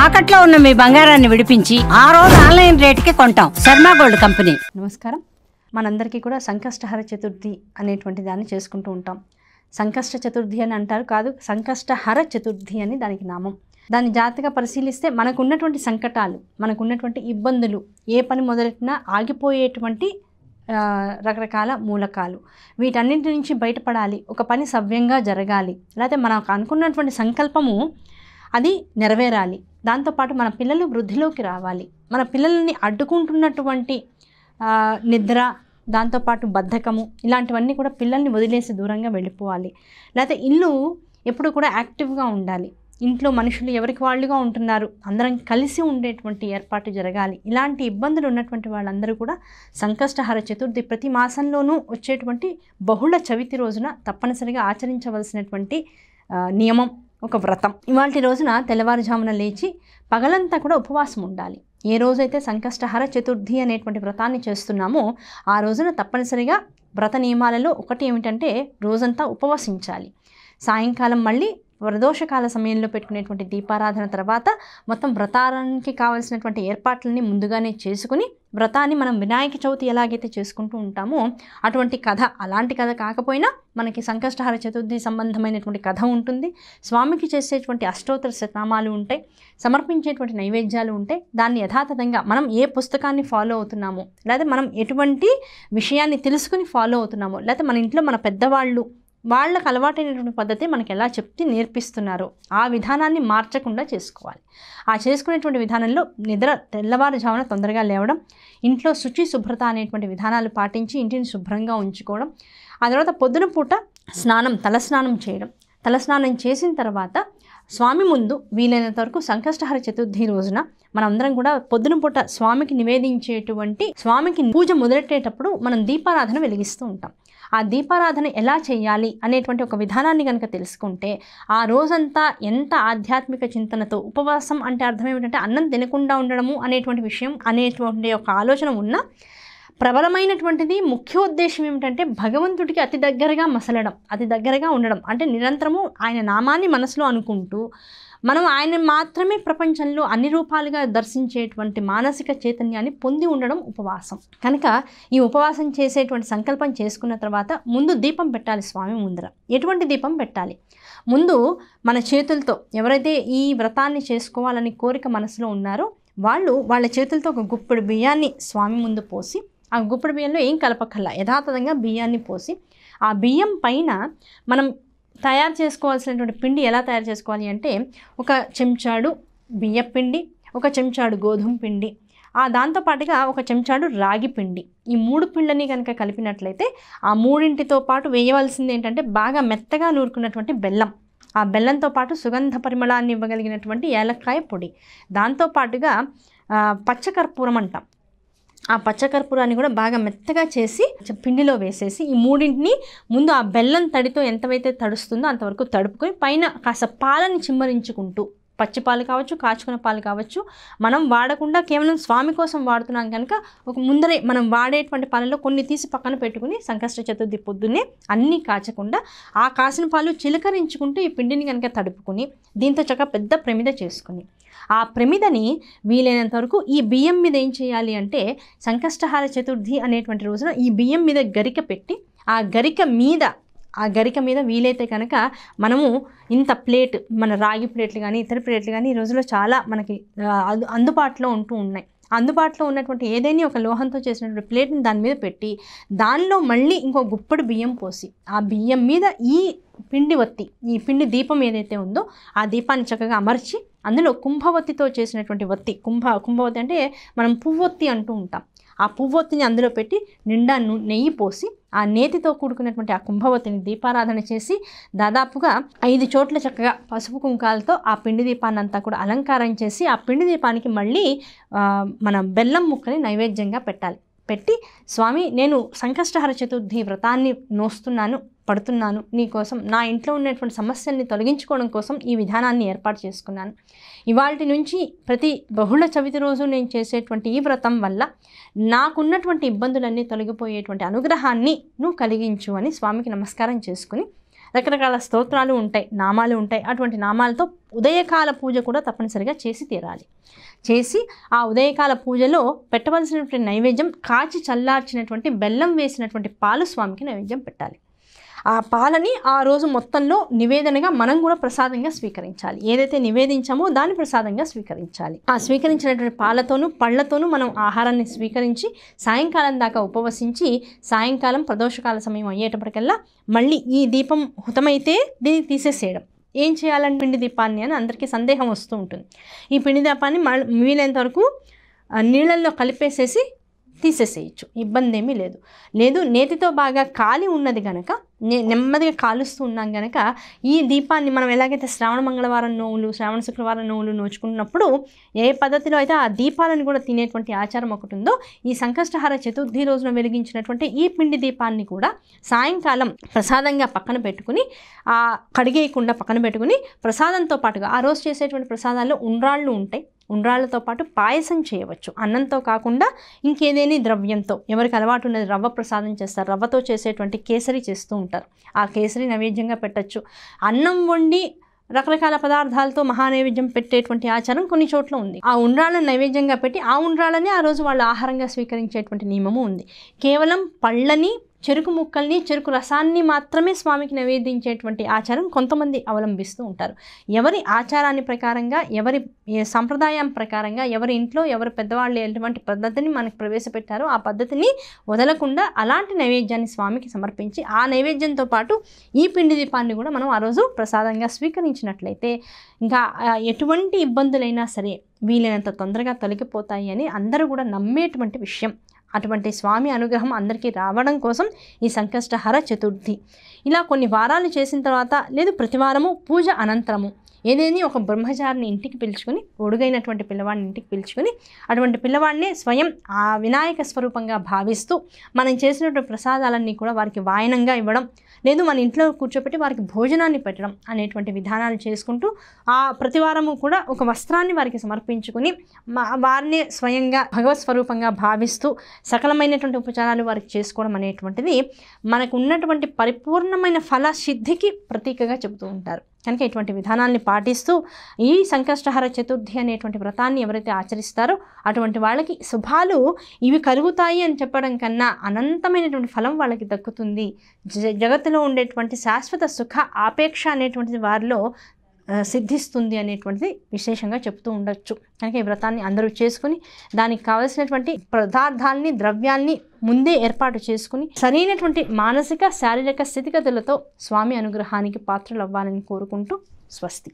తాకట్లో ఉన్న మీ బంగారాన్ని విడిపించి ఆ రోజు ఆన్లైన్ రేటుకి కొంటాం. Sharma gold company. నమస్కారం. మనందరికీ కూడా సంకష్టహర చతుర్థి అనేటువంటి దాన్ని చేసుకుంటూ ఉంటాం. సంకష్ట చతుర్థి అని అంటారు, కాదు, సంకష్టహర చతుర్థి అని దానికి నామం. దాన్ని జాగ్రత్తగా పరిశీలిస్తే మనకున్నటువంటి సంకటాలు, మనకున్నటువంటి ఇబ్బందులు, ఏ పని మొదలెట్టినా ఆగిపోయేటువంటి రకరకాల మూలకాలు, వీటన్నింటి నుంచి బయటపడాలి, ఒక పని సవ్యంగా జరగాలి, లేకపోతే మనకు అనుకున్నటువంటి సంకల్పము అది నెరవేరాలి, దాంతోపాటు మన పిల్లలు వృద్ధిలోకి రావాలి, మన పిల్లల్ని అడ్డుకుంటున్నటువంటి నిద్ర, దాంతోపాటు బద్ధకము, ఇలాంటివన్నీ కూడా పిల్లల్ని వదిలేసి దూరంగా వెళ్ళిపోవాలి, లేకపోతే ఇల్లు ఎప్పుడు కూడా యాక్టివ్గా ఉండాలి, ఇంట్లో మనుషులు ఎవరికి వాళ్ళుగా ఉంటున్నారు, అందరం కలిసి ఉండేటువంటి ఏర్పాటు జరగాలి. ఇలాంటి ఇబ్బందులు ఉన్నటువంటి వాళ్ళందరూ కూడా సంకష్టహర చతుర్థి ప్రతి మాసంలోనూ వచ్చేటువంటి బహుళ చవితి రోజున తప్పనిసరిగా ఆచరించవలసినటువంటి నియమం, ఒక వ్రతం. ఇవాల్టి రోజున తెల్లవారుజామున లేచి పగలంతా కూడా ఉపవాసం ఉండాలి. ఏ రోజైతే సంకష్టహర చతుర్థి అనేటువంటి వ్రతాన్ని చేస్తున్నామో ఆ రోజున తప్పనిసరిగా వ్రత నియమాలలో ఒకటి ఏమిటంటే రోజంతా ఉపవసించాలి. సాయంకాలం మళ్ళీ ప్రదోషకాల సమయంలో పెట్టుకునేటువంటి దీపారాధన తర్వాత మొత్తం వ్రతానికి కావాల్సినటువంటి ఏర్పాట్లని ముందుగానే చేసుకుని వ్రతాన్ని మనం వినాయక చవితి ఎలాగైతే చేసుకుంటూ ఉంటామో అటువంటి కథ, అలాంటి కథ కాకపోయినా మనకి సంకష్టహర చతుర్థి సంబంధమైనటువంటి కథ ఉంటుంది. స్వామికి చేసేటువంటి అష్టోత్తర శతనామాలు ఉంటాయి, సమర్పించేటువంటి నైవేద్యాలు ఉంటాయి. దాన్ని యథాతథంగా మనం ఏ పుస్తకాన్ని ఫాలో అవుతున్నామో, లేదా మనం ఎటువంటి విషయాన్ని తెలుసుకుని ఫాలో అవుతున్నామో, లేకపోతే మన ఇంట్లో మన పెద్దవాళ్ళు వాళ్ళకు అలవాటైనటువంటి పద్ధతి మనకి ఎలా చెప్తే నేర్పిస్తున్నారో ఆ విధానాన్ని మార్చకుండా చేసుకోవాలి. ఆ చేసుకునేటువంటి విధానంలో తెల్లవారుజామున తొందరగా లేవడం, ఇంట్లో శుచి శుభ్రత అనేటువంటి విధానాలు పాటించి ఇంటిని శుభ్రంగా ఉంచుకోవడం, ఆ తర్వాత పొద్దున పూట తలస్నానం చేయడం, తలస్నానం చేసిన తర్వాత స్వామి ముందు వీలైనంత వరకు సంకష్టహర చతుర్థి రోజున మనందరం కూడా పొద్దున పూట స్వామికి నివేదించేటువంటి, స్వామికి పూజ మొదలెట్టేటప్పుడు మనం దీపారాధన వెలిగిస్తూ ఉంటాం. ఆ దీపారాధన ఎలా చేయాలి అనేటువంటి ఒక విధానాన్ని కనుక తెలుసుకుంటే ఆ రోజంతా ఎంత ఆధ్యాత్మిక చింతనతో, ఉపవాసం అంటే అర్థం ఏమిటంటే అన్నం తినకుండా ఉండడము అనేటువంటి విషయం, అనేటువంటి ఒక ఆలోచన ఉన్న ప్రబలమైనటువంటిది ముఖ్యోద్దేశం ఏమిటంటే భగవంతుడికి అతి దగ్గరగా మసలడం, అతి దగ్గరగా ఉండడం. అంటే నిరంతరము ఆయన నామాన్ని మనసులో అనుకుంటూ మనం ఆయన మాత్రమే ప్రపంచంలో అన్ని రూపాలుగా దర్శించేటువంటి మానసిక చైతన్యాన్ని పొంది ఉండడం ఉపవాసం. కనుక ఈ ఉపవాసం చేసేటువంటి సంకల్పం చేసుకున్న తర్వాత ముందు దీపం పెట్టాలి స్వామి ముందర. ఎటువంటి దీపం పెట్టాలి? ముందు మన చేతులతో, ఎవరైతే ఈ వ్రతాన్ని చేసుకోవాలని కోరిక మనసులో ఉన్నారో వాళ్ళ చేతులతో ఒక గుప్పెడు బియ్యాన్ని స్వామి ముందు పోసి, ఆ గుప్పెడు బియ్యంలో ఏం కలపకల్లా యథాతథంగా బియ్యాన్ని పోసి, ఆ బియ్యం పైన మనం తయారు చేసుకోవాల్సినటువంటి పిండి ఎలా తయారు చేసుకోవాలి అంటే ఒక చెంచాడు బియ్య పిండి, ఒక చెంచాడు గోధుమ పిండి, దాంతోపాటుగా ఒక చెంచాడు రాగి పిండి, ఈ మూడు పిండిని కనుక కలిపినట్లయితే ఆ మూడింటితో పాటు వేయవలసింది ఏంటంటే బాగా మెత్తగా నూరుకున్నటువంటి బెల్లం, ఆ బెల్లంతో పాటు సుగంధ పరిమళాన్ని ఇవ్వగలిగినటువంటి ఏలక్కాయ పొడి, దాంతోపాటుగా పచ్చకర్పూరం అంటాం, ఆ పచ్చకర్పూరాన్ని కూడా బాగా మెత్తగా చేసి పిండిలో వేసేసి ఈ మూడింటిని ముందు ఆ బెల్లం తడితో ఎంతవైతే తడుస్తుందో అంతవరకు తడుపుకొని పైన కాస్త పాలని చిమ్మరించుకుంటూ, పచ్చిపాలు కావచ్చు, కాచుకున్న పాలు కావచ్చు, మనం వాడకుండా కేవలం స్వామి కోసం వాడుతున్నాం కనుక ఒక ముందరే మనం వాడేటువంటి పాలలో కొన్ని తీసి పక్కన పెట్టుకుని సంకష్ట చతుర్థి పొద్దున్నే అన్నీ కాచకుండా ఆ కాసిన పాలు చిలకరించుకుంటూ ఈ పిండిని కనుక తడుపుకుని దీంతో చక్కగా పెద్ద ప్రమిద చేసుకుని ఆ ప్రమిదని వీలైనంత వరకు ఈ బియ్యం మీద ఏం చేయాలి అంటే సంకష్టహర చతుర్థి అనేటువంటి రోజున ఈ బియ్యం మీద గరిక పెట్టి ఆ గరిక మీద వీలైతే కనుక మనము ఇంత ప్లేట్, మన రాగి ప్లేట్లు కానీ ఇతర ప్లేట్లు కానీ ఈ రోజుల్లో చాలా మనకి అందుబాటులో ఉంటూ ఉన్నాయి. అందుబాటులో ఉన్నటువంటి ఏదైనా ఒక లోహంతో చేసినటువంటి ప్లేట్ని దాని మీద పెట్టి దానిలో మళ్ళీ ఇంకో గుప్పెడు బియ్యం పోసి ఆ బియ్యం మీద ఈ పిండి దీపం ఏదైతే ఉందో ఆ దీపాన్ని చక్కగా అమర్చి అందులో కుంభవత్తితో చేసినటువంటి వత్తి, కుంభవత్తి అంటే మనం పువ్వొత్తి అంటూ ఉంటాం, ఆ పువ్వొత్తిని అందులో పెట్టి నిండా నెయ్యి పోసి ఆ నేతితో కూడుకున్నటువంటి ఆ కుంభవతిని దీపారాధన చేసి దాదాపుగా 5 చోట్ల చక్కగా పసుపు కుంకాలతో ఆ పిండి దీపాన్ని అంతా కూడా అలంకారం చేసి ఆ పిండి దీపానికి మళ్ళీ మన బెల్లం ముక్కని నైవేద్యంగా పెట్టి స్వామి, నేను సంకష్టహర చతుర్థి వ్రతాన్ని పడుతున్నాను నీకోసం, నా ఇంట్లో ఉన్నటువంటి సమస్యల్ని తొలగించుకోవడం కోసం ఈ విధానాన్ని ఏర్పాటు చేసుకున్నాను. ఇవాల్టి నుంచి ప్రతి బహుళ చవితి రోజు నేను చేసేటువంటి ఈ వ్రతం వల్ల నాకున్నటువంటి ఇబ్బందులన్నీ తొలగిపోయేటువంటి అనుగ్రహాన్ని నువ్వు కలిగించు అని స్వామికి నమస్కారం చేసుకుని రకరకాల స్తోత్రాలు ఉంటాయి, నామాలు ఉంటాయి. అటువంటి నామాలతో ఉదయకాల పూజ కూడా తప్పనిసరిగా చేసి తీరాలి. చేసి ఆ ఉదయకాల పూజలో పెట్టవలసినటువంటి నైవేద్యం కాచి చల్లార్చినటువంటి బెల్లం వేసినటువంటి పాలు స్వామికి నైవేద్యం పెట్టాలి. ఆ పాలని ఆ రోజు మొత్తంలో నివేదనగా మనం కూడా ప్రసాదంగా స్వీకరించాలి. ఏదైతే నివేదించామో దాన్ని ప్రసాదంగా స్వీకరించాలి. ఆ స్వీకరించినటువంటి పాలతోనూ పళ్ళతోనూ మనం ఆహారాన్ని స్వీకరించి సాయంకాలం దాకా ఉపవసించి సాయంకాలం ప్రదోషకాల సమయం అయ్యేటప్పటికల్లా మళ్ళీ ఈ దీపం హుతమైతే దీన్ని తీసేసేయడం. ఏం చేయాలని పిండి దీపాన్ని అని అందరికీ సందేహం వస్తూ ఉంటుంది. ఈ పిండి దీపాన్ని వీలైనంత వరకు నీళ్ళల్లో కలిపేసేసి తీసేసేయచ్చు, ఇబ్బంది ఏమీ లేదు. నేతితో బాగా కాలి ఉన్నది కనుక నెమ్మదిగా కాలుస్తూ ఉన్నాం కనుక ఈ దీపాన్ని మనం ఎలాగైతే శ్రావణ మంగళవారం నోవులు, శ్రావణ శుక్రవారం నోవులు నోచుకున్నప్పుడు ఏ పద్ధతిలో అయితే ఆ దీపాలను కూడా తినేటువంటి ఆచారం ఒకటి ఉందో, ఈ సంకష్టహార చతుర్థి రోజున వెలిగించినటువంటి ఈ పిండి దీపాన్ని కూడా సాయంకాలం ప్రసాదంగా పక్కన పెట్టుకుని కడిగేయకుండా పక్కన పెట్టుకుని ప్రసాదంతో పాటుగా ఆ రోజు చేసేటువంటి ప్రసాదాల్లో ఉండ్రాళ్ళు ఉంటాయి. ఉండ్రాళ్ళతో పాటు పాయసం చేయవచ్చు. అన్నంతో కాకుండా ఇంకేదేని ద్రవ్యంతో, ఎవరికి అలవాటు ఉన్నది రవ్వ ప్రసాదం చేస్తారు, రవ్వతో చేసేటువంటి కేసరి చేస్తూ ఉంటారు. ఆ కేసరి నైవేద్యంగా పెట్టచ్చు. అన్నం వండి రకరకాల పదార్థాలతో మహానైవేద్యం పెట్టేటువంటి ఆచారం కొన్ని చోట్ల ఉంది. ఆ ఉండ్రాళ్ళను నైవేద్యంగా పెట్టి ఆ ఉండ్రాళ్ళని ఆ రోజు వాళ్ళు ఆహారంగా స్వీకరించేటువంటి నియమము ఉంది. కేవలం పళ్ళని, చెరుకు ముక్కల్ని, చెరుకు రసాన్ని మాత్రమే స్వామికి నివేదించేటువంటి ఆచారం కొంతమంది అవలంబిస్తూ ఉంటారు. ఎవరి ఆచారాన్ని ప్రకారంగా, ఎవరి సంప్రదాయం ప్రకారంగా, ఎవరి ఇంట్లో ఎవరి పెద్దవాళ్ళు ఎటువంటి పద్ధతిని మనకు ప్రవేశపెట్టారో ఆ పద్ధతిని వదలకుండా అలాంటి నైవేద్యాన్ని స్వామికి సమర్పించి ఆ నైవేద్యంతో పాటు ఈ పిండి దీపాన్ని కూడా మనం ఆ రోజు ప్రసాదంగా స్వీకరించినట్లయితే ఇంకా ఎటువంటి ఇబ్బందులైనా సరే వీలైనంత తొందరగా తొలగిపోతాయి అని అందరూ కూడా నమ్మేటువంటి విషయం. అటువంటి స్వామి అనుగ్రహం అందరికీ రావడం కోసం ఈ సంకష్టహర చతుర్థి ఇలా కొన్ని వారాలు చేసిన తర్వాత, లేదు ప్రతివారము పూజ అనంతరము ఏదేని ఒక బ్రహ్మచారిని ఇంటికి పిలుచుకొని, ఒడుగైనటువంటి పిల్లవాడిని ఇంటికి పిలుచుకొని అటువంటి పిల్లవాడిని స్వయం ఆ వినాయక స్వరూపంగా భావిస్తూ మనం చేసినటువంటి ప్రసాదాలన్నీ కూడా వారికి వాయనంగా ఇవ్వడం, లేదు మన ఇంట్లో కూర్చోపెట్టి వారికి భోజనాన్ని పెట్టడం అనేటువంటి విధానాలు చేసుకుంటూ ఆ ప్రతివారము కూడా ఒక వస్త్రాన్ని వారికి సమర్పించుకుని వారిని స్వయంగా భగవత్ స్వరూపంగా భావిస్తూ సకలమైనటువంటి ఉపచారాలు వారికి చేసుకోవడం అనేటువంటిది మనకు ఉన్నటువంటి పరిపూర్ణమైన ఫల సిద్ధికి ప్రతీకగా చెబుతూ ఉంటారు. కనుక ఇటువంటి విధానాల్ని పాటిస్తూ ఈ సంకష్టహర చతుర్థి అనేటువంటి వ్రతాన్ని ఎవరైతే ఆచరిస్తారో అటువంటి వాళ్ళకి శుభాలు ఇవి కలుగుతాయి అని చెప్పడం కన్నా అనంతమైనటువంటి ఫలం వాళ్ళకి దక్కుతుంది. జగత్తులో ఉండేటువంటి శాశ్వత సుఖ ఆపేక్ష అనేటువంటిది వారిలో సిద్ధిస్తుంది అనేటువంటిది విశేషంగా చెప్తూ ఉండొచ్చు. కనుక ఈ వ్రతాన్ని అందరూ చేసుకుని దానికి కావలసినటువంటి పదార్థాలని, ద్రవ్యాల్ని ముందే ఏర్పాటు చేసుకుని సరైనటువంటి మానసిక శారీరక స్థితిగతులతో స్వామి అనుగ్రహానికి పాత్రలు అవ్వాలని కోరుకుంటూ స్వస్తి.